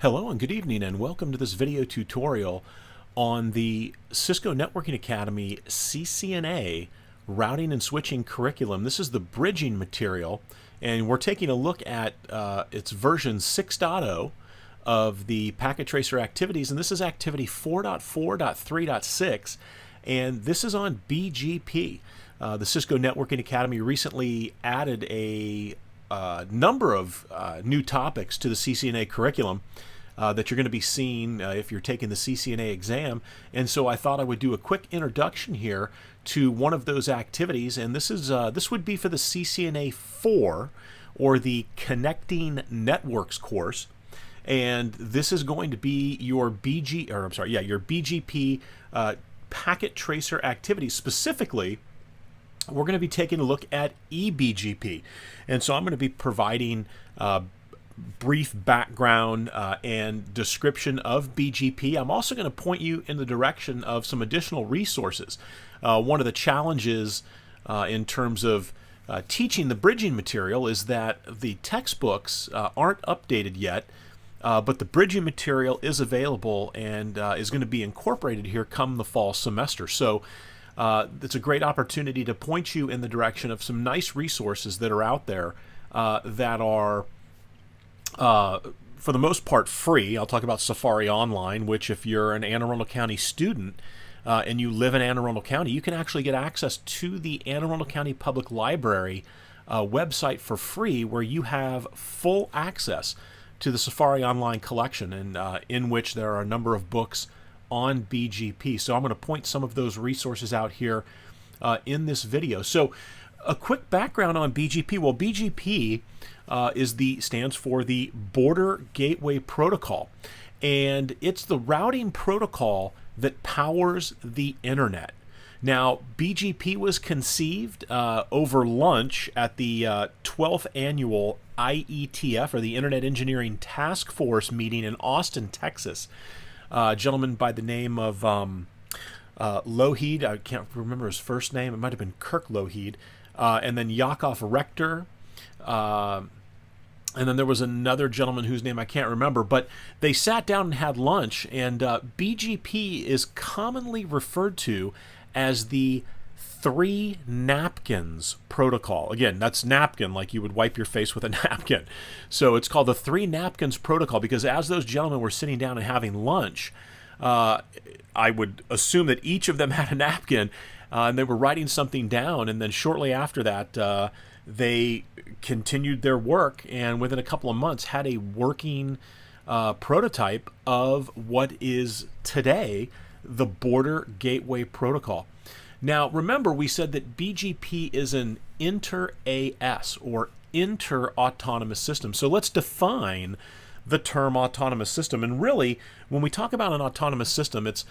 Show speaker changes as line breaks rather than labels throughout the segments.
Hello and good evening and welcome to this video tutorial on the Cisco Networking Academy CCNA routing and switching curriculum. This is the bridging material and we're taking a look at its version 6.0 of the packet tracer activities, and this is activity 4.4.3.6 and this is on BGP. The Cisco Networking Academy recently added a number of new topics to the CCNA curriculum that you're going to be seeing if you're taking the CCNA exam, and so I thought I would do a quick introduction here to one of those activities, and this would be for the CCNA4 or the Connecting Networks course, and this is going to be your BGP packet tracer activities. Specifically, we're going to be taking a look at eBGP, and so I'm going to be providing brief background and description of BGP. I'm also going to point you in the direction of some additional resources. One of the challenges in terms of teaching the bridging material is that the textbooks aren't updated yet, but the bridging material is available and is going to be incorporated here come the fall semester. So it's a great opportunity to point you in the direction of some nice resources that are out there that are for the most part free. I'll talk about Safari Online, which if you're an Anne Arundel County student and you live in Anne Arundel County, you can actually get access to the Anne Arundel County Public Library website for free, where you have full access to the Safari Online collection, and in which there are a number of books on BGP. So I'm going to point some of those resources out here in this video. So a quick background on BGP. Well, BGP stands for the Border Gateway Protocol, and it's the routing protocol that powers the internet. Now, BGP was conceived over lunch at the 12th annual IETF, or the Internet Engineering Task Force meeting in Austin, Texas. A gentleman by the name of Lougheed, I can't remember his first name, it might have been Kirk Lougheed, and then Yakov Rector, and then there was another gentleman whose name I can't remember, but they sat down and had lunch, and BGP is commonly referred to as the 3 napkins protocol. Again, that's napkin, like you would wipe your face with a napkin. So it's called the 3 napkins protocol because as those gentlemen were sitting down and having lunch, I would assume that each of them had a napkin, and they were writing something down, and then shortly after that, they continued their work, and within a couple of months had a working prototype of what is today the Border Gateway Protocol. Now, remember, we said that BGP is an inter-AS, or inter-autonomous system. So let's define the term autonomous system. And really, when we talk about an autonomous system, it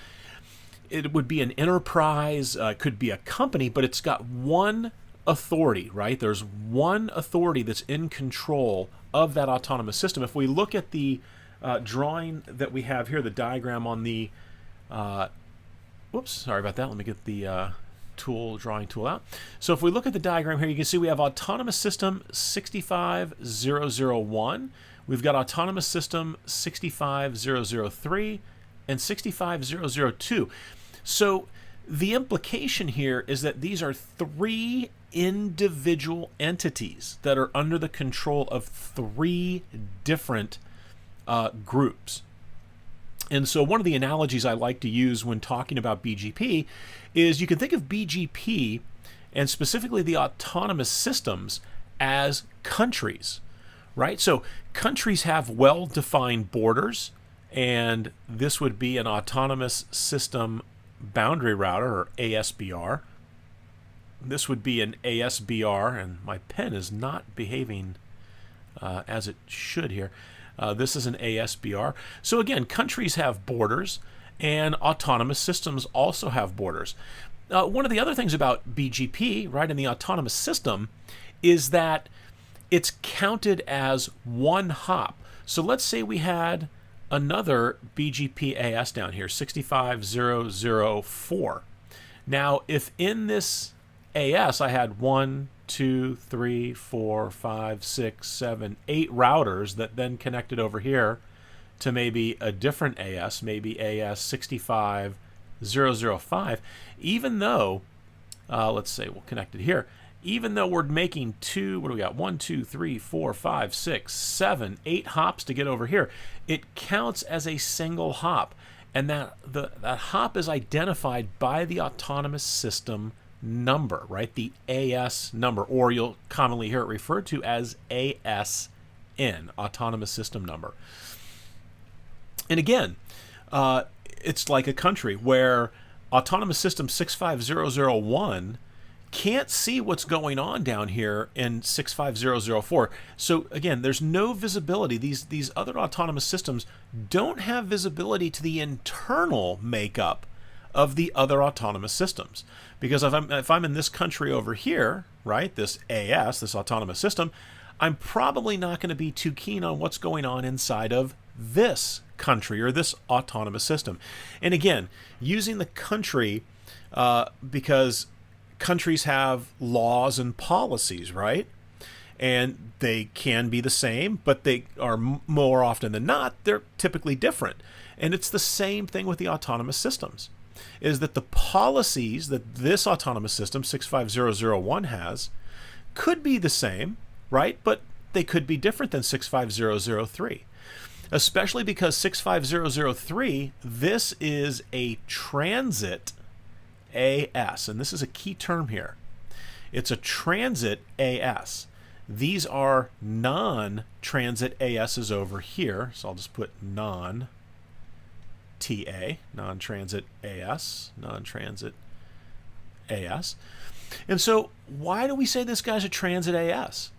would be an enterprise, it could be a company, but it's got one authority, right? There's one authority that's in control of that autonomous system. If we look at the drawing that we have here, the diagram on the whoops, sorry about that. Let me get the drawing tool out. So if we look at the diagram here, you can see we have autonomous system 65001. We've got autonomous system 65003 and 65002. So the implication here is that these are 3 individual entities that are under the control of 3 different groups. And so one of the analogies I like to use when talking about BGP is you can think of BGP, and specifically the autonomous systems, as countries, right? So countries have well-defined borders, and this would be an autonomous system boundary router, or ASBR. This would be an ASBR, and my pen is not behaving as it should here. This is an ASBR. So again, countries have borders, and autonomous systems also have borders. One of the other things about BGP, right, in the autonomous system, is that it's counted as one hop. So let's say we had another BGP AS down here, 65004. Now, if in this AS I had 1, 2, 3, 4, 5, 6, 7, 8 routers that then connected over here to maybe a different AS, maybe AS 65005, even though, let's say we'll connect it here, even though we're making what do we got? 1, 2, 3, 4, 5, 6, 7, 8 hops to get over here. It counts as a single hop. And that hop is identified by the autonomous system number, right? The AS number, or you'll commonly hear it referred to as ASN, autonomous system number. And again, it's like a country where autonomous system 65001 can't see what's going on down here in 65004. So again, there's no visibility. These other autonomous systems don't have visibility to the internal makeup of the other autonomous systems. Because if I'm in this country over here, right, this AS, this autonomous system, I'm probably not going to be too keen on what's going on inside of this country or this autonomous system. And again, using the country because countries have laws and policies, right? And they can be the same, but they are more often than not, they're typically different. And it's the same thing with the autonomous systems, is that the policies that this autonomous system 65001 has could be the same, right? But they could be different than 65003. Especially because 65003, this is a transit AS, and this is a key term here. It's a transit AS. These are non-transit ASs over here, so I'll just put non-TA, non-transit AS, non-transit AS. And so why do we say this guy's a transit AS?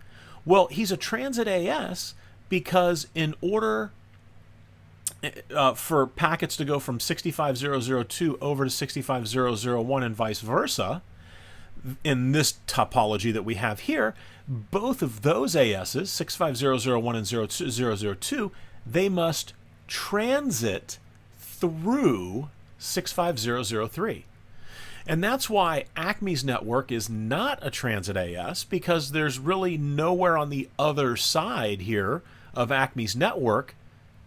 Well, he's a transit AS because in order for packets to go from 65002 over to 65001 and vice versa, in this topology that we have here, both of those ASs, 65001 and 002, they must transit through 65003. And that's why Acme's network is not a transit AS, because there's really nowhere on the other side here of Acme's network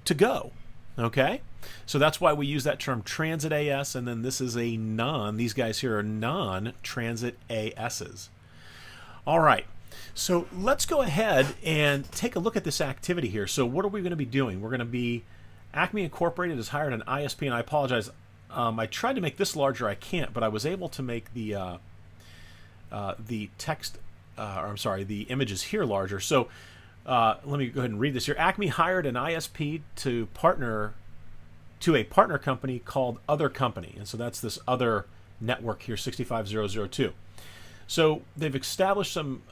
to go. Okay? So that's why we use that term transit AS, and then this is these guys here are non-transit ASs. All right. So let's go ahead and take a look at this activity here. So what are we going to be doing? We're going to be, Acme Incorporated has hired an ISP, and I apologize. I tried to make this larger. I can't, but I was able to make the text, the images here larger. So let me go ahead and read this here. Acme hired an ISP to a partner company called Other Company. And so that's this other network here, 65002. So they've established some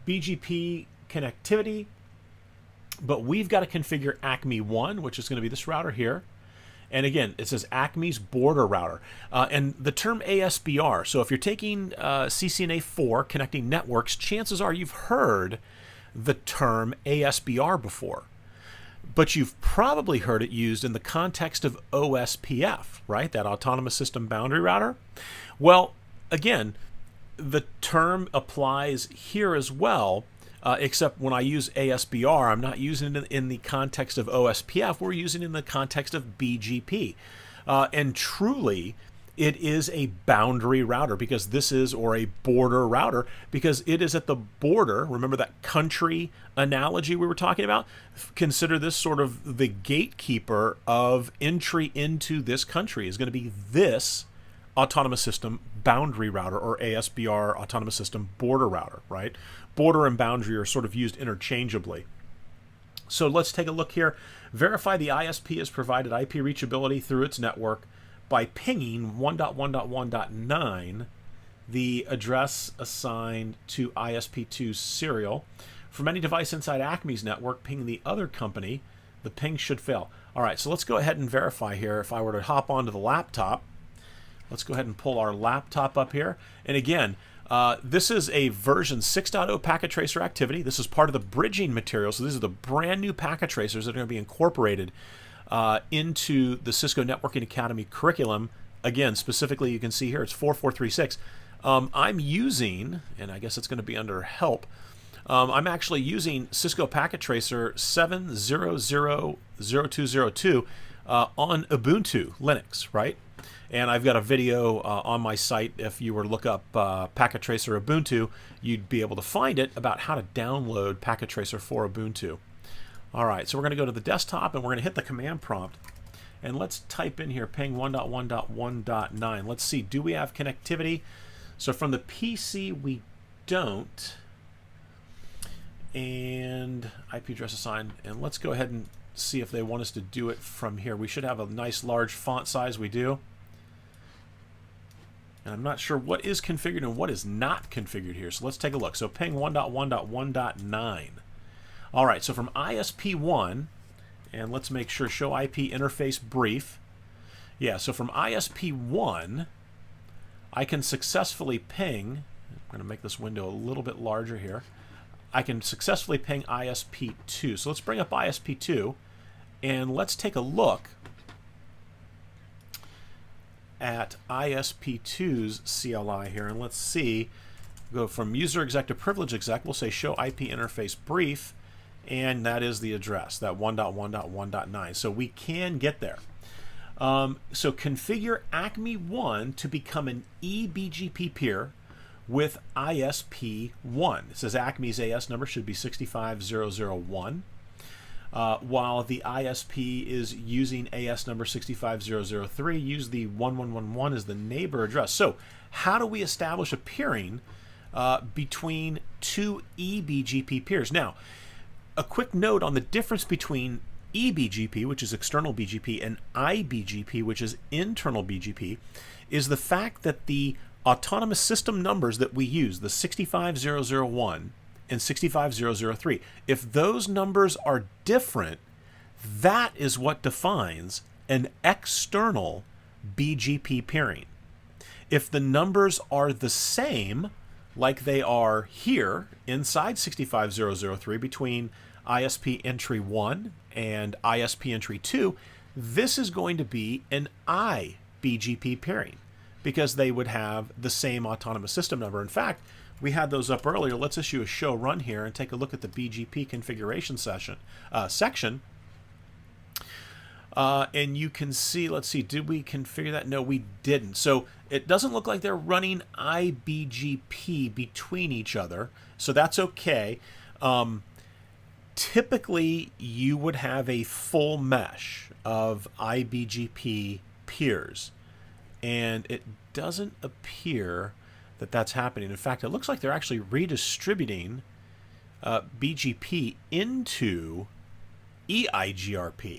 BGP connectivity, but we've got to configure Acme 1, which is going to be this router here. And again, it says Acme's border router. And the term ASBR, so if you're taking CCNA4, connecting networks, chances are you've heard the term ASBR before. But you've probably heard it used in the context of OSPF, right? That Autonomous System Boundary Router. Well, again, the term applies here as well, except when I use ASBR, I'm not using it in the context of OSPF. We're using it in the context of BGP. And truly, it is a boundary router because this is, or a border router, because it is at the border. Remember that country analogy we were talking about? Consider this sort of the gatekeeper of entry into this country is going to be this Autonomous System Boundary Router, or ASBR, Autonomous System Border Router, right? Border and boundary are sort of used interchangeably. So let's take a look here. Verify the ISP has provided IP reachability through its network by pinging 1.1.1.9, the address assigned to ISP2's serial. From any device inside Acme's network, ping the other company, the ping should fail. All right, so let's go ahead and verify here. If I were to hop onto the laptop, let's go ahead and pull our laptop up here. And again, this is a version 6.0 packet tracer activity. This is part of the bridging material. So these are the brand new packet tracers that are going to be incorporated into the Cisco Networking Academy curriculum. Again, specifically, you can see here, it's 4436. I'm using, and I guess it's going to be under help, I'm actually using Cisco Packet Tracer 7000202 on Ubuntu Linux, right? And I've got a video on my site. If you were to look up Packet Tracer Ubuntu, you'd be able to find it about how to download Packet Tracer for Ubuntu. All right, so we're going to go to the desktop and we're going to hit the command prompt. And let's type in here ping 1.1.1.9. Let's see, do we have connectivity? So from the PC, we don't. And IP address assigned. And let's go ahead and see if they want us to do it from here. We should have a nice large font size. We do. And I'm not sure what is configured and what is not configured here. So let's take a look. So ping 1.1.1.9. All right, so from ISP1, and let's make sure show IP interface brief. Yeah, so from ISP1, I can successfully ping, I'm going to make this window a little bit larger here. I can successfully ping ISP2. So let's bring up ISP2 and let's take a look at ISP2's CLI here, and let's see. Go from user exec to privilege exec. We'll say show IP interface brief, and that is the address, that 1.1.1.9. So we can get there. So configure Acme 1 to become an eBGP peer with ISP1. It says Acme's AS number should be 65001. While the ISP is using AS number 65003, use the 1111 as the neighbor address. So how do we establish a peering between two eBGP peers? Now, a quick note on the difference between eBGP, which is external BGP, and iBGP, which is internal BGP, is the fact that the autonomous system numbers that we use, the 65001 and 65003, if those numbers are different, that is what defines an external BGP peering. If the numbers are the same, like they are here inside 65003 between ISP entry 1 and ISP entry 2, this is going to be an iBGP peering because they would have the same autonomous system number. In fact, we had those up earlier. Let's issue a show run here and take a look at the BGP configuration section. And you can see, let's see, did we configure that? No, we didn't. So it doesn't look like they're running iBGP between each other. So that's okay. Typically, you would have a full mesh of iBGP peers. And it doesn't appear that that's happening. In fact, it looks like they're actually redistributing BGP into eIGRP.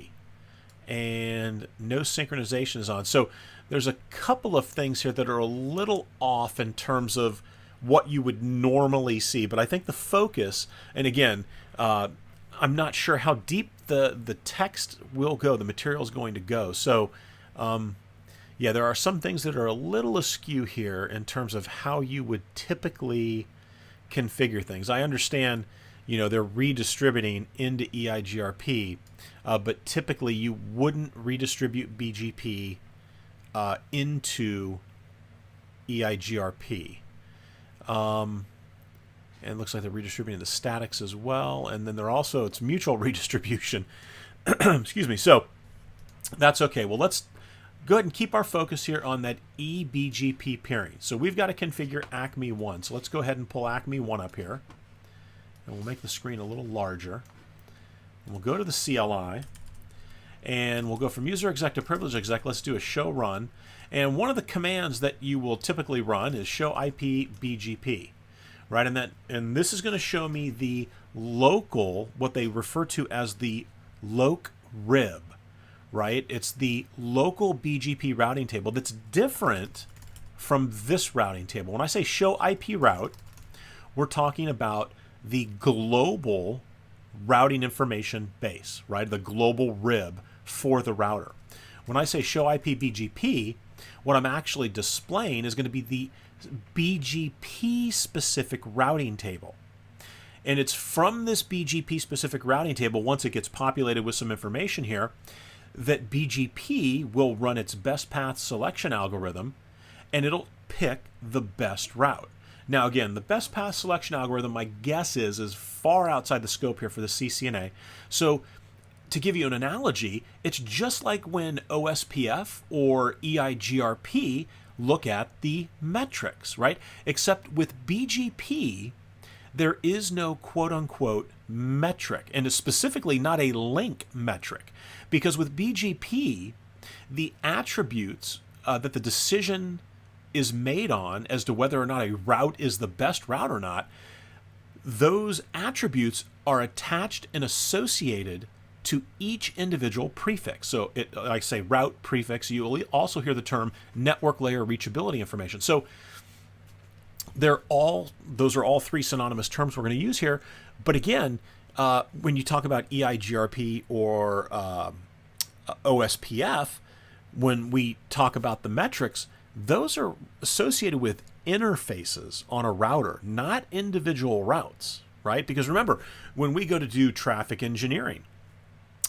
And no synchronization is on. So there's a couple of things here that are a little off in terms of what you would normally see. But I think the focus, and again, I'm not sure how deep the text will go, the material is going to go. So yeah, there are some things that are a little askew here in terms of how you would typically configure things. I understand, you know, they're redistributing into eIGRP, but typically you wouldn't redistribute BGP into eIGRP. And it looks like they're redistributing the statics as well, and then they're also, it's mutual redistribution. Excuse me. So that's okay. Well, let's go ahead and keep our focus here on that eBGP peering. So we've got to configure Acme 1. So let's go ahead and pull Acme 1 up here. And we'll make the screen a little larger. And we'll go to the CLI. And we'll go from user exec to privilege exec. Let's do a show run. And one of the commands that you will typically run is show IP BGP. Right? And this is going to show me the local, what they refer to as the loc rib. Right? It's the local BGP routing table that's different from this routing table. When I say show IP route, we're talking about the global routing information base, right? The global rib for the router. When I say show IP BGP, what I'm actually displaying is going to be the BGP specific routing table. And it's from this BGP specific routing table, once it gets populated with some information here, that BGP will run its best path selection algorithm, and it'll pick the best route. Now, again, the best path selection algorithm, my guess is far outside the scope here for the CCNA. So to give you an analogy, it's just like when OSPF or eIGRP look at the metrics, right? Except with BGP, there is no quote-unquote metric, and it's specifically not a link metric, because with BGP, the attributes that the decision is made on as to whether or not a route is the best route or not, those attributes are attached and associated to each individual prefix. So like I say route prefix, you will also hear the term network layer reachability information. So those are all three synonymous terms we're going to use here. But again, when you talk about eIGRP or OSPF, when we talk about the metrics, those are associated with interfaces on a router, not individual routes, right? Because remember, when we go to do traffic engineering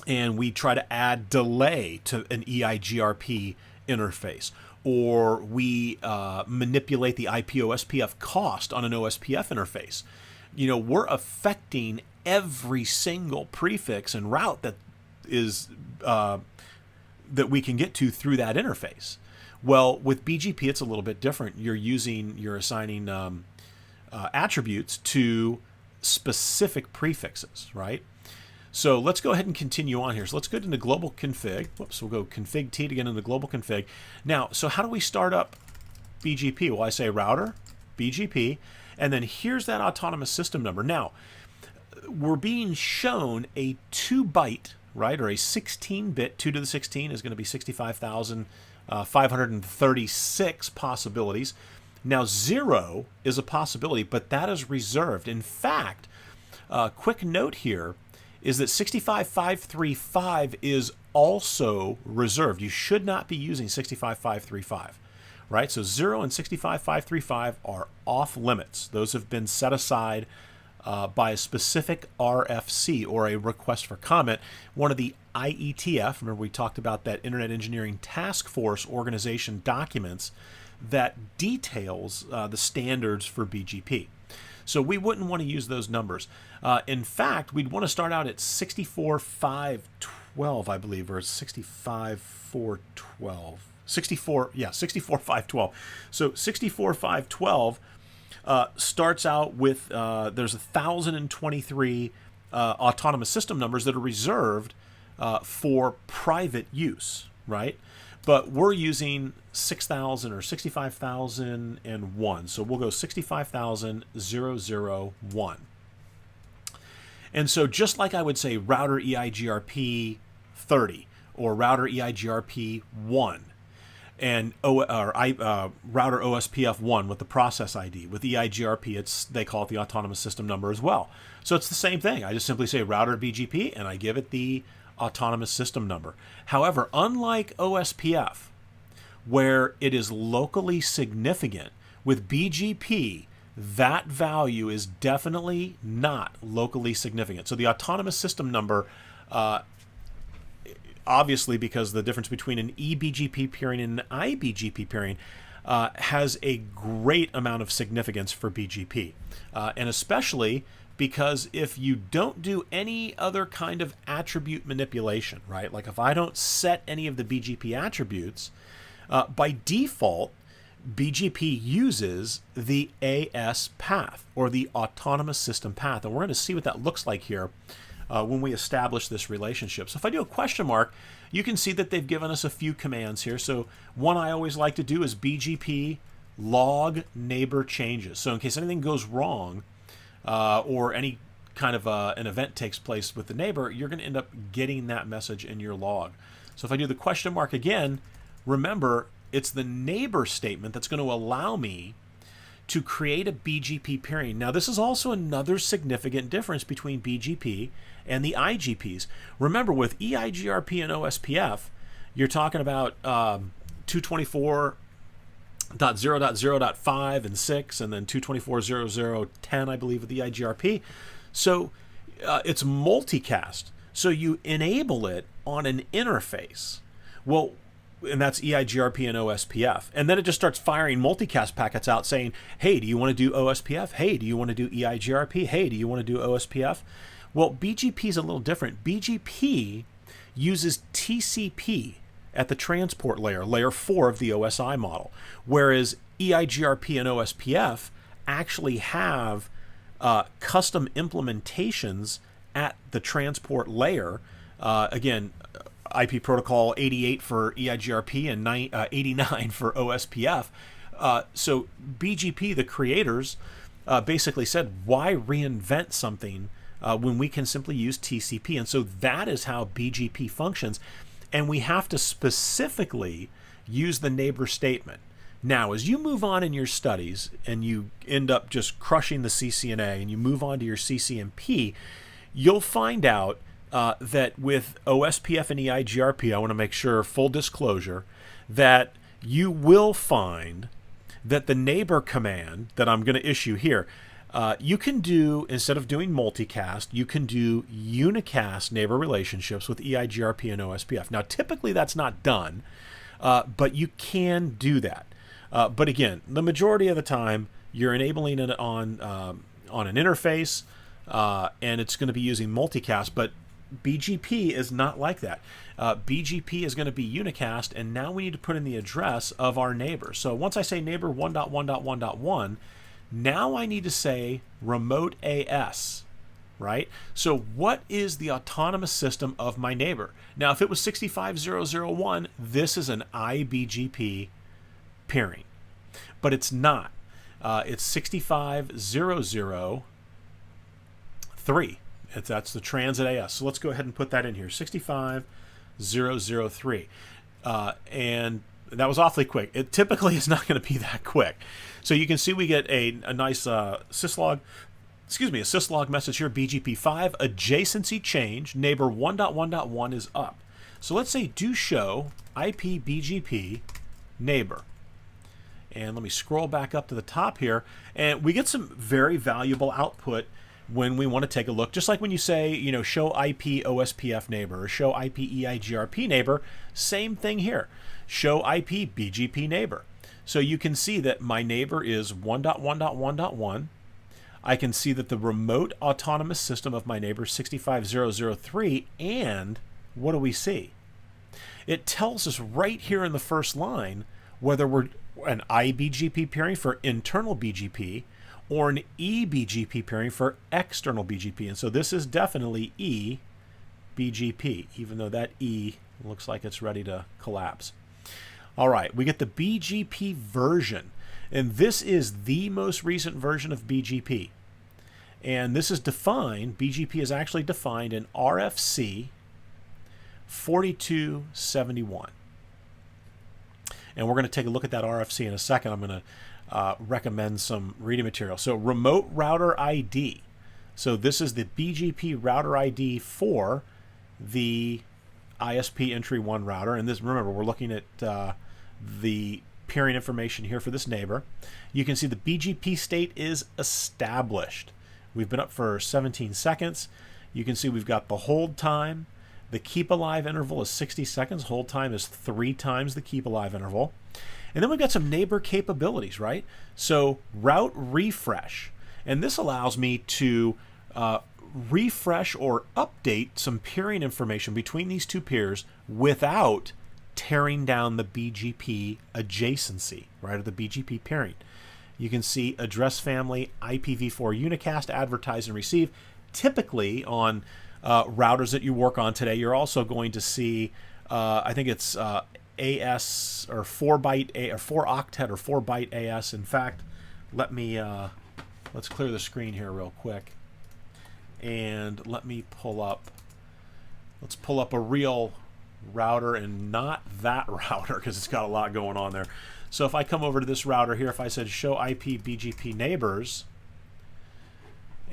and we try to add delay to an eIGRP interface, or we manipulate the IP-OSPF cost on an OSPF interface, we're affecting every single prefix and route that is that we can get to through that interface. Well, with BGP, it's a little bit different. You're assigning attributes to specific prefixes, right? So let's go ahead and continue on here. So let's go into global config. Whoops, we'll go config T to get into global config. Now, so how do we start up BGP? Well, I say router, BGP, and then here's that autonomous system number. Now, we're being shown a 2-byte, right, or a 16-bit, 2 to the 16 is going to be 65,536 possibilities. Now, 0 is a possibility, but that is reserved. In fact, quick note here is that 65,535 is also reserved. You should not be using 65,535, right? So 0 and 65,535 are off limits. Those have been set aside by a specific RFC, or a request for comment. One of the IETF, remember we talked about that Internet Engineering Task Force organization documents that details the standards for BGP. So we wouldn't want to use those numbers. In fact, we'd want to start out at 64,512, I believe, or 65,412. 64,512. So 64,512 starts out with, there's 1,023 autonomous system numbers that are reserved for private use, right? But we're using 6,000 or 65,001. So we'll go 65,001. And so just like I would say router eIGRP 30 or router eIGRP 1 and router OSPF 1 with the process ID. With eIGRP, they call it the autonomous system number as well. So it's the same thing. I just simply say router BGP and I give it the autonomous system number. However, unlike OSPF, where it is locally significant, with BGP, that value is definitely not locally significant. So the autonomous system number, obviously because the difference between an eBGP peering and an iBGP peering has a great amount of significance for BGP. And especially because if you don't do any other kind of attribute manipulation, right? Like if I don't set any of the BGP attributes, by default, BGP uses the AS path, or the autonomous system path. And we're going to see what that looks like here when we establish this relationship. So if I do a question mark, you can see that they've given us a few commands here. So one I always like to do is BGP log neighbor changes. So in case anything goes wrong, or any kind of an event takes place with the neighbor, you're going to end up getting that message in your log. So if I do the question mark again, remember, it's the neighbor statement that's going to allow me to create a BGP peering. Now, this is also another significant difference between BGP and the IGPs. Remember, with eIGRP and OSPF, you're talking about 224.0.0.5 and 6, and then 224.0.0.10, I believe, with the eIGRP. So it's multicast. So you enable it on an interface. Well, and that's eIGRP and OSPF. And then it just starts firing multicast packets out saying, hey, do you want to do OSPF? Hey, do you want to do eIGRP? Hey, do you want to do OSPF? Well, BGP is a little different. BGP uses TCP at the transport layer, layer 4 of the OSI model, whereas eIGRP and OSPF actually have custom implementations at the transport layer. Again, IP protocol 88 for eIGRP and 89 for OSPF. So BGP, the creators, basically said, why reinvent something when we can simply use TCP? And so that is how BGP functions. And we have to specifically use the neighbor statement. Now, as you move on in your studies and you end up just crushing the CCNA and you move on to your CCNP, you'll find out that with OSPF and eIGRP, I want to make sure, full disclosure, that you will find that the neighbor command that I'm going to issue here, you can do, instead of doing multicast, you can do unicast neighbor relationships with eIGRP and OSPF. Now, typically that's not done, but you can do that. But again, the majority of the time, you're enabling it on an interface, and it's going to be using multicast, but BGP is not like that. BGP is going to be unicast, and now we need to put in the address of our neighbor. So once I say neighbor 1.1.1.1, now I need to say remote AS, right? So what is the autonomous system of my neighbor? Now, if it was 65001, this is an iBGP peering, but it's not. It's 65003. That's the transit AS. So let's go ahead and put that in here, 65003. And that was awfully quick. It typically is not going to be that quick. So you can see we get a nice syslog message here, BGP5, adjacency change, neighbor 1.1.1 is up. So let's say do show IP BGP neighbor. And let me scroll back up to the top here, and we get some very valuable output when we want to take a look. Just like when you say, show IP OSPF neighbor or show IP eIGRP neighbor, same thing here. Show IP BGP neighbor. So you can see that my neighbor is 1.1.1.1. I can see that the remote autonomous system of my neighbor is 65003, and what do we see? It tells us right here in the first line whether we're an iBGP peering for internal BGP or an eBGP peering for external BGP. And so this is definitely eBGP, even though that E looks like it's ready to collapse. All right, we get the BGP version, and this is the most recent version of BGP. And this is defined, BGP is actually defined in RFC 4271. And we're going to take a look at that RFC in a second. I'm going to recommend some reading material. So remote router ID. So this is the BGP router ID for the ISP entry 1 router. And this, remember, we're looking at the peering information here for this neighbor. You can see the BGP state is established. We've been up for 17 seconds. You can see we've got the hold time. The keep alive interval is 60 seconds. Hold time is 3 times the keep alive interval. And then we've got some neighbor capabilities, right? So route refresh. And this allows me to refresh or update some peering information between these two peers without tearing down the BGP adjacency, right, or the BGP peering. You can see address family, IPv4 unicast, advertise and receive. Typically on routers that you work on today, you're also going to see, I think it's AS or 4-byte or 4 octet or 4-byte AS. In fact, let's clear the screen here real quick, and let's pull up a real router and not that router, because it's got a lot going on there. So if I come over to this router here, if I said show IP BGP neighbors,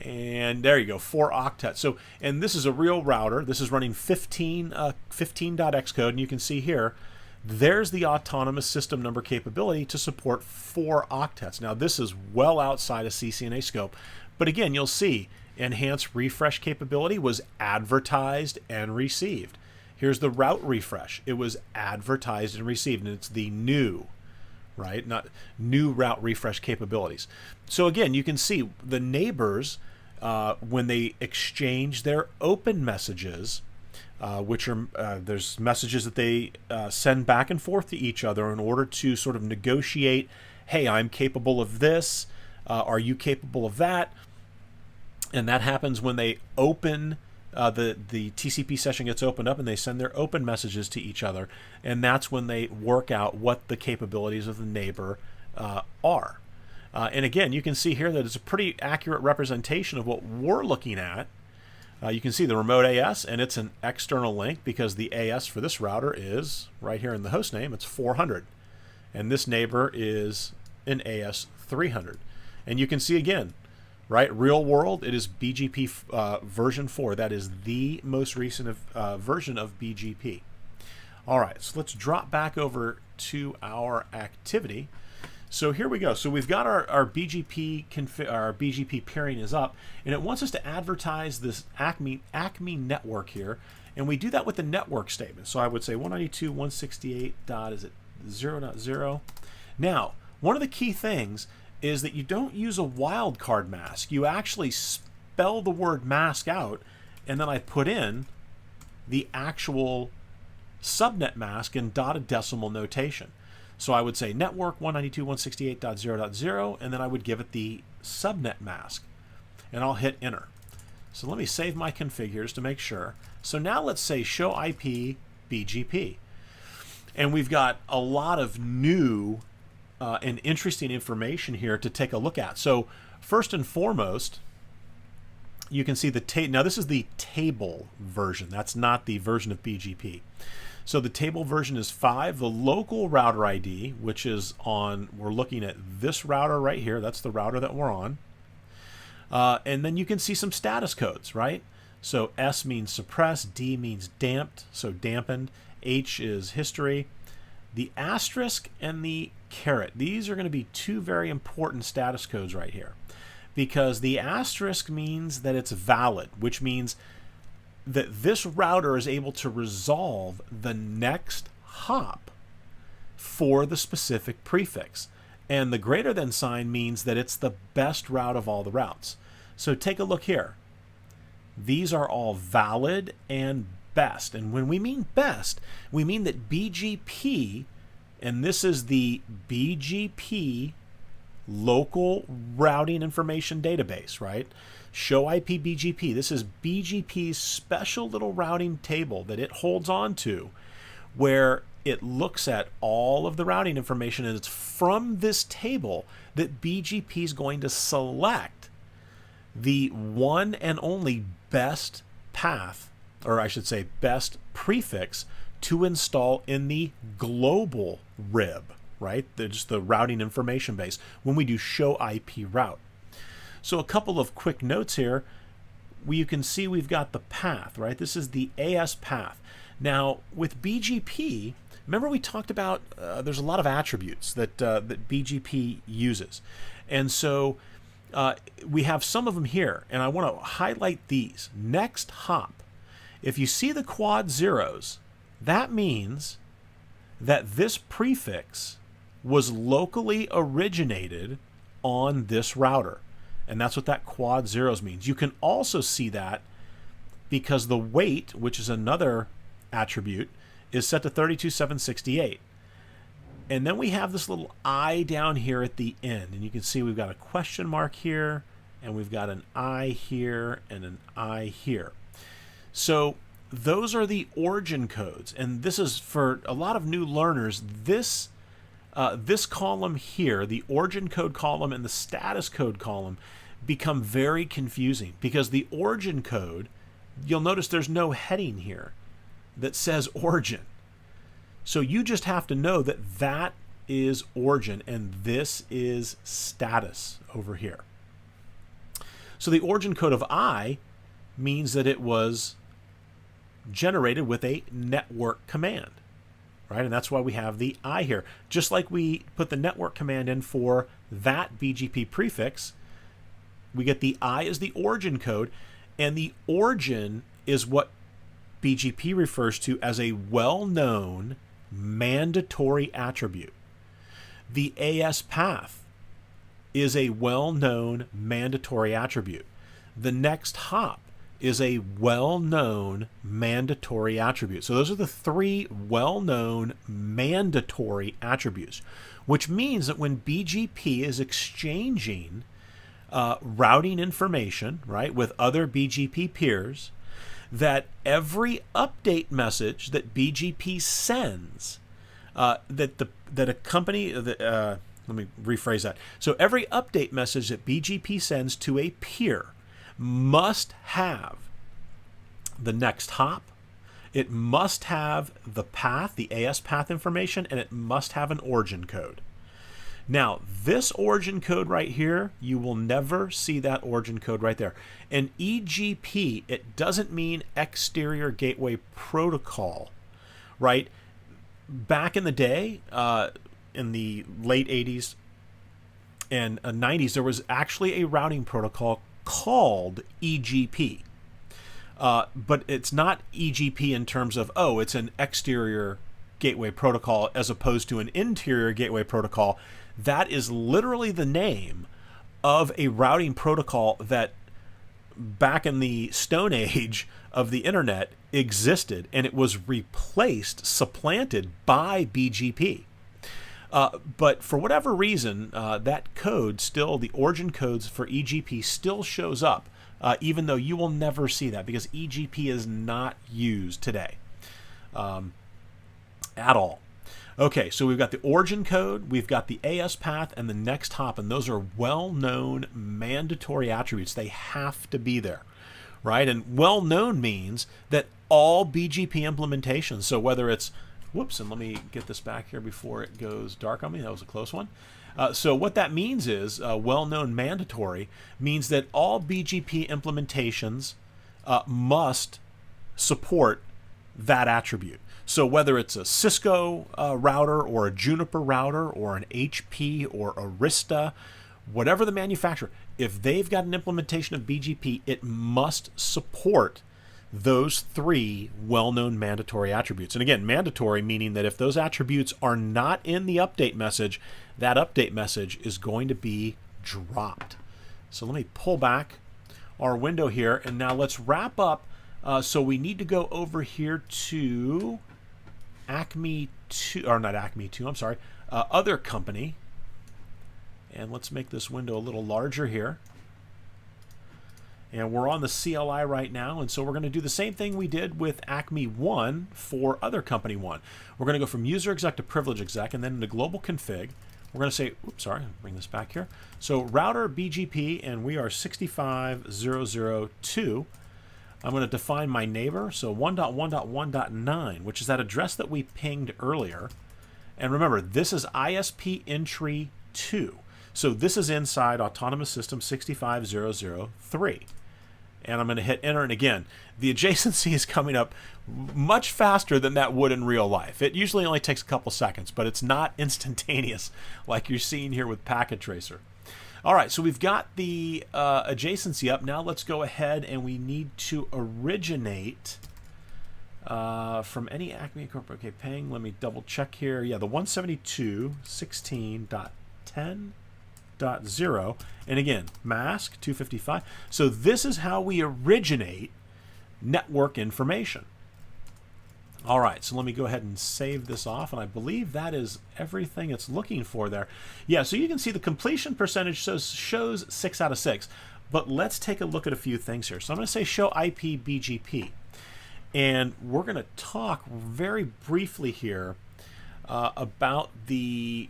and there you go, 4 octets. So, and this is a real router. This is running 15.xcode, and you can see here, there's the autonomous system number capability to support 4 octets. Now, this is well outside of CCNA scope, but again, you'll see enhanced refresh capability was advertised and received. Here's the route refresh. It was advertised and received, and it's the new, right? Not new route refresh capabilities. So again, you can see the neighbors, when they exchange their open messages, which are there's messages that they send back and forth to each other in order to sort of negotiate, hey, I'm capable of this, are you capable of that? And that happens when they open, the TCP session gets opened up and they send their open messages to each other, and that's when they work out what the capabilities of the neighbor are. And again, you can see here that it's a pretty accurate representation of what we're looking at. You can see the remote AS, and it's an external link because the AS for this router is right here in the host name. It's 400, and this neighbor is an AS 300. And you can see again, right, real world, it is BGP version 4. That is the most recent version of BGP. All right, so let's drop back over to our activity. So here we go. So we've got our BGP our BGP peering is up, and it wants us to advertise this Acme network here, and we do that with the network statement. So I would say 192.168.0.0. Now, one of the key things is that you don't use a wildcard mask. You actually spell the word mask out, and then I put in the actual subnet mask in dotted decimal notation. So I would say network 192.168.0.0, and then I would give it the subnet mask, and I'll hit enter. So let me save my configures to make sure. So now let's say show IP BGP, and we've got a lot of new and interesting information here to take a look at. So first and foremost, you can see the now this is the table version. That's not the version of BGP. So the table version is 5. The local router ID, which is on, we're looking at this router right here. That's the router that we're on. And then you can see some status codes, right? So S means suppressed, D means damped, so dampened. H is history. The asterisk and the caret, these are going to be two very important status codes right here, because the asterisk means that it's valid, which means that this router is able to resolve the next hop for the specific prefix. And the greater than sign means that it's the best route of all the routes. So take a look here. These are all valid and best. And when we mean best, we mean that BGP, and this is the BGP local routing information database, right? Show IP BGP. This is BGP's special little routing table that it holds on to, where it looks at all of the routing information, and it's from this table that BGP is going to select the one and only best path, or I should say best prefix, to install in the global RIB, right? Just the routing information base when we do show IP route. So a couple of quick notes here. You can see we've got the path, right? This is the AS path. Now with BGP, remember we talked about there's a lot of attributes that that BGP uses, and so we have some of them here, and I want to highlight these. Next hop. If you see the quad zeros, that means that this prefix was locally originated on this router. And that's what that quad zeros means. You can also see that because the weight, which is another attribute, is set to 32,768. And then we have this little I down here at the end. And you can see we've got a question mark here, and we've got an I here, and an I here. So those are the origin codes. And this is, for a lot of new learners, this column here, the origin code column and the status code column, become very confusing, because the origin code, you'll notice there's no heading here that says origin. So you just have to know that that is origin and this is status over here. So the origin code of I means that it was generated with a network command. Right? And that's why we have the I here. Just like we put the network command in for that BGP prefix, we get the I as the origin code, and the origin is what BGP refers to as a well-known mandatory attribute. The AS path is a well-known mandatory attribute. The next hop is a well-known mandatory attribute. So those are the three well-known mandatory attributes, which means that when BGP is exchanging routing information, right, with other BGP peers, that every update message that BGP sends, let me rephrase that. So every update message that BGP sends to a peer must have the next hop, it must have the path, the AS path information, and it must have an origin code. Now, this origin code right here, you will never see that origin code right there. And eGP, it doesn't mean exterior gateway protocol, right? Back in the day, in the late 80s and 90s, there was actually a routing protocol called eGP. But it's not eGP in terms of, oh, it's an exterior gateway protocol as opposed to an interior gateway protocol. That is literally the name of a routing protocol that back in the Stone Age of the internet existed, and it was replaced, supplanted by BGP. But for whatever reason, that code still, the origin codes for eGP still shows up, even though you will never see that because eGP is not used today at all. Okay, so we've got the origin code, we've got the AS path, and the next hop, and those are well-known mandatory attributes. They have to be there, right? And well-known means that all BGP implementations, so whether it's, whoops, and let me get this back here before it goes dark on me. That was a close one. So what that means is, well-known mandatory means that all BGP implementations must support that attribute. So whether it's a Cisco router or a Juniper router or an HP or Arista, whatever the manufacturer, if they've got an implementation of BGP, it must support those three well-known mandatory attributes. And again, mandatory meaning that if those attributes are not in the update message, that update message is going to be dropped. So let me pull back our window here, and now let's wrap up. So we need to go over here to Acme 2, or not Acme 2, I'm sorry, other company. And let's make this window a little larger here. And we're on the CLI right now, and so we're going to do the same thing we did with Acme 1 for other company 1. We're going to go from user exec to privilege exec, and then into global config. We're going to say, oops, sorry, bring this back here. So router BGP, and we are 65002. I'm going to define my neighbor, so 1.1.1.9, which is that address that we pinged earlier. And remember, this is ISP entry 2. So this is inside Autonomous System 65003. And I'm going to hit enter, and again, the adjacency is coming up much faster than that would in real life. It usually only takes a couple seconds, but it's not instantaneous like you're seeing here with Packet Tracer. All right, so we've got the adjacency up. Now let's go ahead and we need to originate from any Acme Corporate. Okay, ping, let me double check here. Yeah, the 172.16.10.0. And again, mask 255. So this is how we originate network information. All right, so let me go ahead and save this off, and I believe that is everything it's looking for there. Yeah, so you can see the completion percentage shows 6 out of 6, but let's take a look at a few things here. So I'm going to say show IP BGP, and we're going to talk very briefly here about the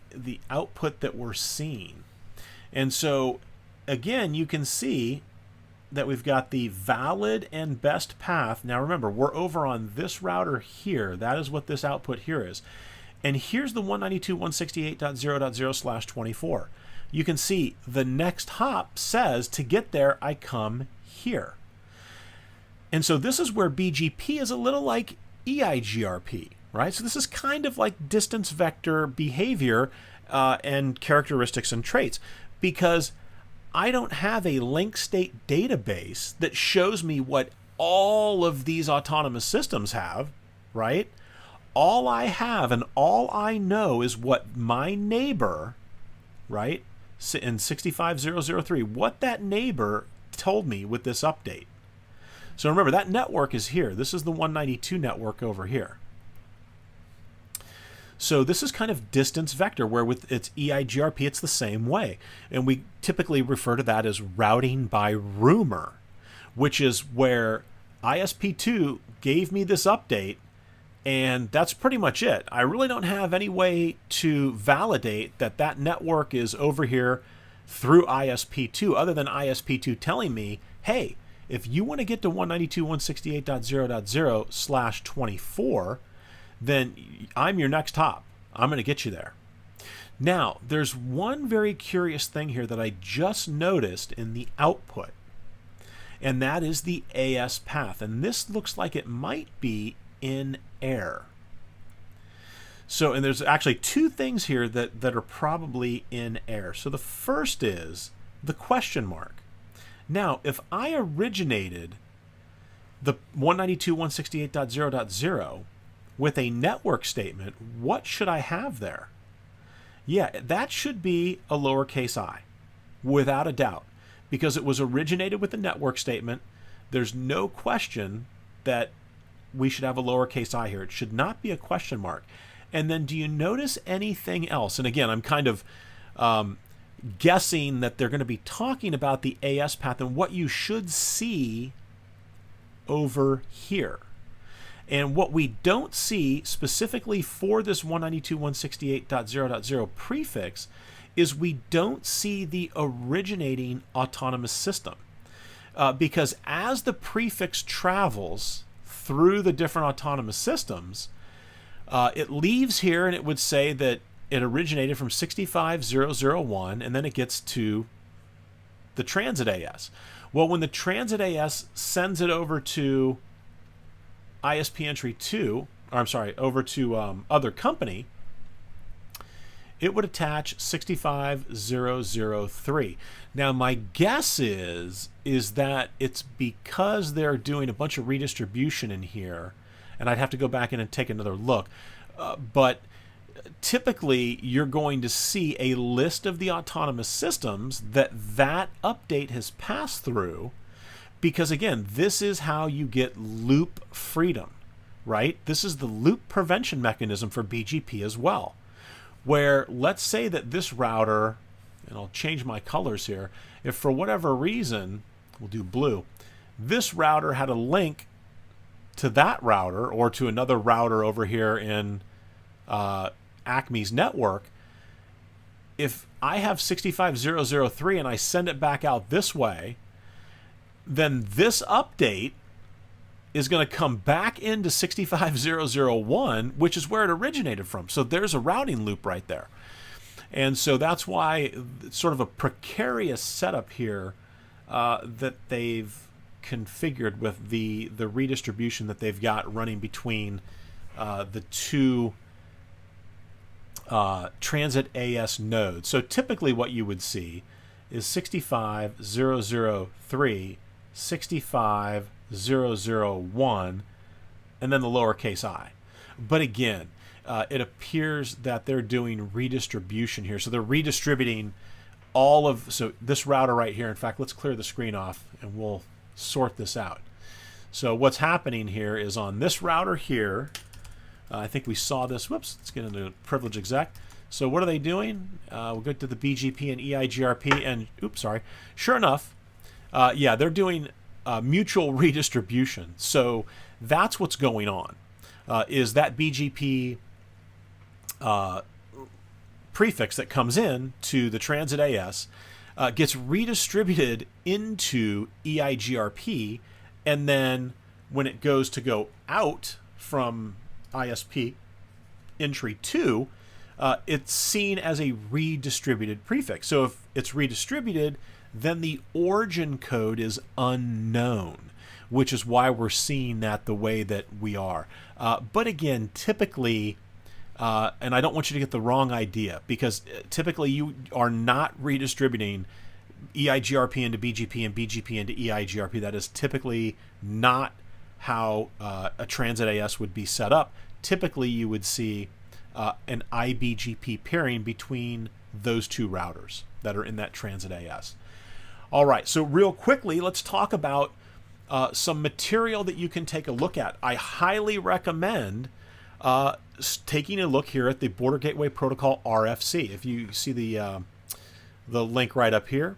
output that we're seeing. And so, again, you can see that we've got the valid and best path. Now remember, we're over on this router here. That is what this output here is. And here's the 192.168.0.0/24. You can see the next hop says to get there, I come here. And so this is where BGP is a little like EIGRP, right? So this is kind of like distance vector behavior and characteristics and traits, because I don't have a link state database that shows me what all of these autonomous systems have, right? All I have and all I know is what my neighbor, right, in 65003, what that neighbor told me with this update. So remember, that network is here. This is the 192 network over here. So this is kind of distance vector, where with its eIGRP, it's the same way. And we typically refer to that as routing by rumor, which is where ISP2 gave me this update, and that's pretty much it. I really don't have any way to validate that that network is over here through ISP2 other than ISP2 telling me, hey, if you want to get to 192.168.0.0/24, then I'm your next hop. I'm going to get you there. Now, there's one very curious thing here that I just noticed in the output, and that is the AS path. And this looks like it might be in error. So, and there's actually two things here that are probably in error. So the first is the question mark. Now, if I originated the 192.168.0.0 with a network statement, what should I have there? Yeah, that should be a lowercase I, without a doubt, because it was originated with a network statement. There's no question that we should have a lowercase I here. It should not be a question mark. And then do you notice anything else? And again, I'm kind of guessing that they're going to be talking about the AS path and what you should see over here. And what we don't see specifically for this 192.168.0.0 prefix is we don't see the originating autonomous system. Because as the prefix travels through the different autonomous systems, it leaves here and it would say that it originated from 65001 and then it gets to the transit AS. Well, when the transit AS sends it over to ISP entry 2, or I'm sorry, over to other company, it would attach 65003. Now, my guess is that it's because they're doing a bunch of redistribution in here, and I'd have to go back in and take another look. But typically, you're going to see a list of the autonomous systems that update has passed through, because again, this is how you get loop freedom, right? This is the loop prevention mechanism for BGP as well, where let's say that this router, and I'll change my colors here, if for whatever reason, we'll do blue, this router had a link to that router or to another router over here in Acme's network, if I have 65003 and I send it back out this way, then this update is going to come back into 65001, which is where it originated from. So there's a routing loop right there. And so that's why it's sort of a precarious setup here that they've configured with the redistribution that they've got running between the two transit AS nodes. So typically what you would see is 65003, 65001, and then the lowercase I. But again, it appears that they're doing redistribution here. So they're redistributing all of, so this router right here, in fact, let's clear the screen off and we'll sort this out. So what's happening here is on this router here, I think we saw this, whoops, let's get into privilege exec. So what are they doing? We'll go to the BGP and eIGRP and, oops, sorry. Sure enough, yeah, they're doing mutual redistribution. So that's what's going on, is that BGP prefix that comes in to the transit AS gets redistributed into eIGRP, and then when it goes to go out from ISP entry 2, it's seen as a redistributed prefix. So if it's redistributed, then the origin code is unknown, which is why we're seeing that the way that we are. But again, typically, and I don't want you to get the wrong idea, because typically you are not redistributing EIGRP into BGP and BGP into EIGRP. That is typically not how a transit AS would be set up. Typically, you would see an IBGP peering between those two routers that are in that transit AS. All right, so real quickly, let's talk about some material that you can take a look at. I highly recommend taking a look here at the Border Gateway Protocol RFC. If you see the link right up here,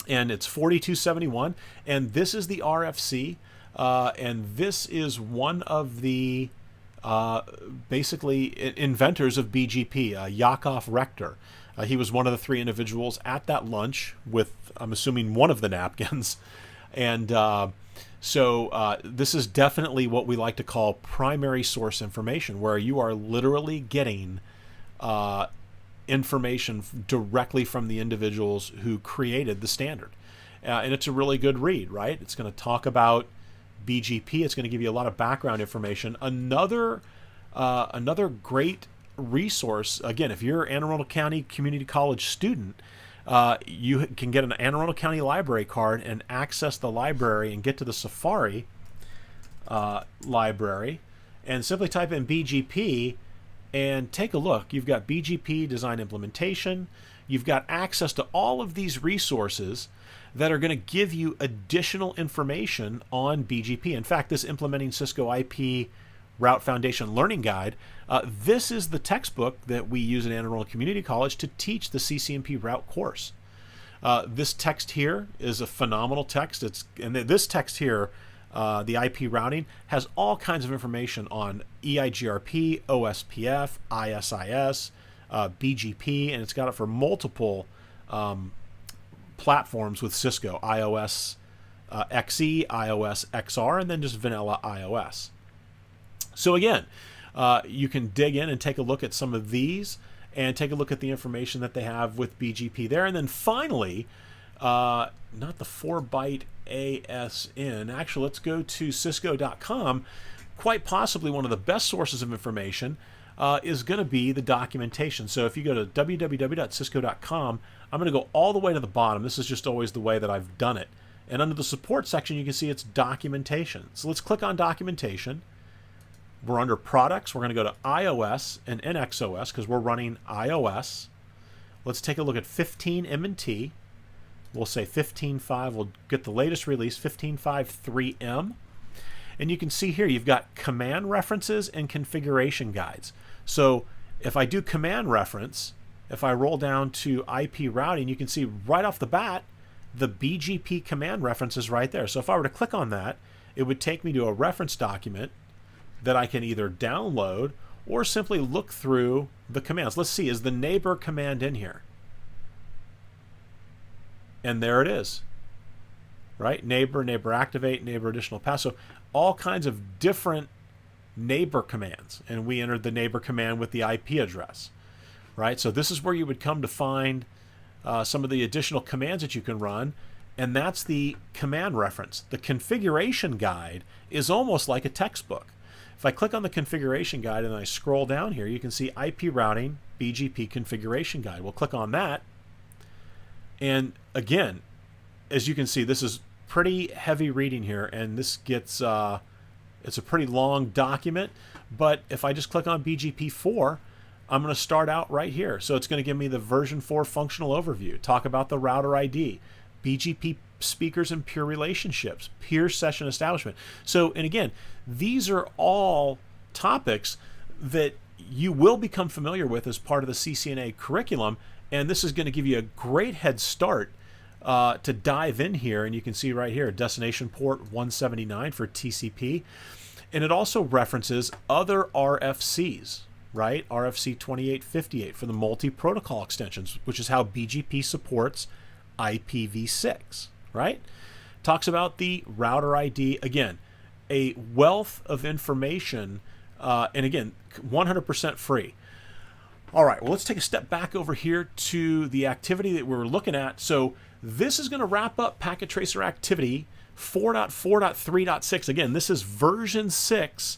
and it's 4271, and this is the RFC, and this is one of the basically inventors of BGP, Yakov Rector. He was one of the three individuals at that lunch with, I'm assuming, one of the napkins. And so this is definitely what we like to call primary source information, where you are literally getting information directly from the individuals who created the standard. And it's a really good read, right? It's going to talk about BGP. It's going to give you a lot of background information. Another great resource, again, if you're an Anne Arundel County Community College student, you can get an Anne Arundel County library card and access the library and get to the Safari library and simply type in BGP and take a look. You've got BGP design implementation. You've got access to all of these resources that are going to give you additional information on BGP. In fact, this Implementing Cisco IP Route Foundation Learning Guide, this is the textbook that we use at Anne Arundel Community College to teach the CCNP route course. This text here is a phenomenal text. This text here, the IP routing, has all kinds of information on EIGRP, OSPF, ISIS, BGP, and it's got it for multiple platforms with Cisco, iOS XE, iOS XR, and then just vanilla iOS. So again, you can dig in and take a look at some of these and take a look at the information that they have with BGP there. And then finally, not the 4-byte ASN. Actually, let's go to Cisco.com. Quite possibly one of the best sources of information is going to be the documentation. So if you go to www.cisco.com, I'm going to go all the way to the bottom. This is just always the way that I've done it. And under the support section, you can see it's documentation. So let's click on documentation. We're under products. We're going to go to iOS and NXOS because we're running iOS. Let's take a look at 15 M&T. We'll say 15.5. We'll get the latest release, 15.5 3M. And you can see here you've got command references and configuration guides. So if I do command reference, if I roll down to IP routing, you can see right off the bat the BGP command reference is right there. So if I were to click on that, it would take me to a reference document that I can either download or simply look through the commands. Let's see, is the neighbor command in here? And there it is, right? Neighbor, neighbor activate, neighbor additional pass. So all kinds of different neighbor commands. And we entered the neighbor command with the IP address, right? So this is where you would come to find some of the additional commands that you can run. And that's the command reference. The configuration guide is almost like a textbook. If I click on the configuration guide and I scroll down here, you can see IP routing, BGP configuration guide. We'll click on that. And again, as you can see, this is pretty heavy reading here, and this gets, it's a pretty long document. But if I just click on BGP 4, I'm going to start out right here. So it's going to give me the version 4 functional overview, talk about the router ID, BGP speakers and peer relationships, peer session establishment. So, and again, these are all topics that you will become familiar with as part of the CCNA curriculum, and this is going to give you a great head start to dive in here. And you can see right here, destination port 179 for TCP, and it also references other RFCs, right? RFC 2858 for the multi-protocol extensions, which is how BGP supports IPv6, right? Talks about the router ID. Again, a wealth of information, and again, 100% free. All right, well, let's take a step back over here to the activity that we were looking at. So this is going to wrap up Packet Tracer activity 4.4.3.6. Again, this is version 6,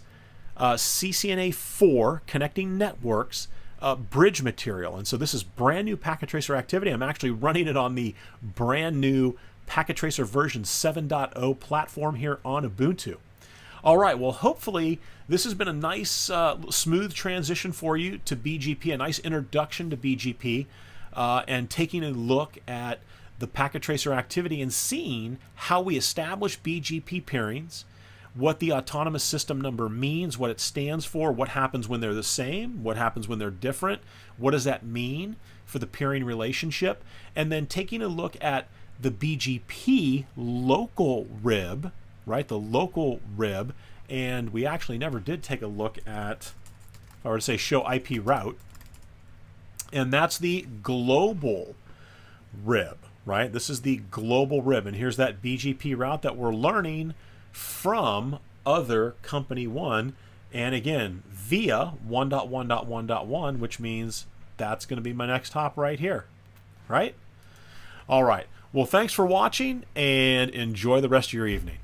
CCNA4, connecting networks. bridge material. And so this is brand new packet tracer activity. I'm actually running it on the brand new packet tracer version 7.0 platform here on Ubuntu. All right, well, hopefully this has been a nice, smooth transition for you to BGP, a nice introduction to BGP, and taking a look at the packet tracer activity and seeing how we establish BGP peerings, what the autonomous system number means, what it stands for, what happens when they're the same, what happens when they're different, what does that mean for the peering relationship, and then taking a look at the BGP local rib, right, the local rib, and we actually never did take a look at, if I were to say show IP route, and that's the global rib, right? This is the global rib, and here's that BGP route that we're learning from other company 1, and again via 1.1.1.1, which means that's going to be my next hop right here, right? All right, well, thanks for watching and enjoy the rest of your evening.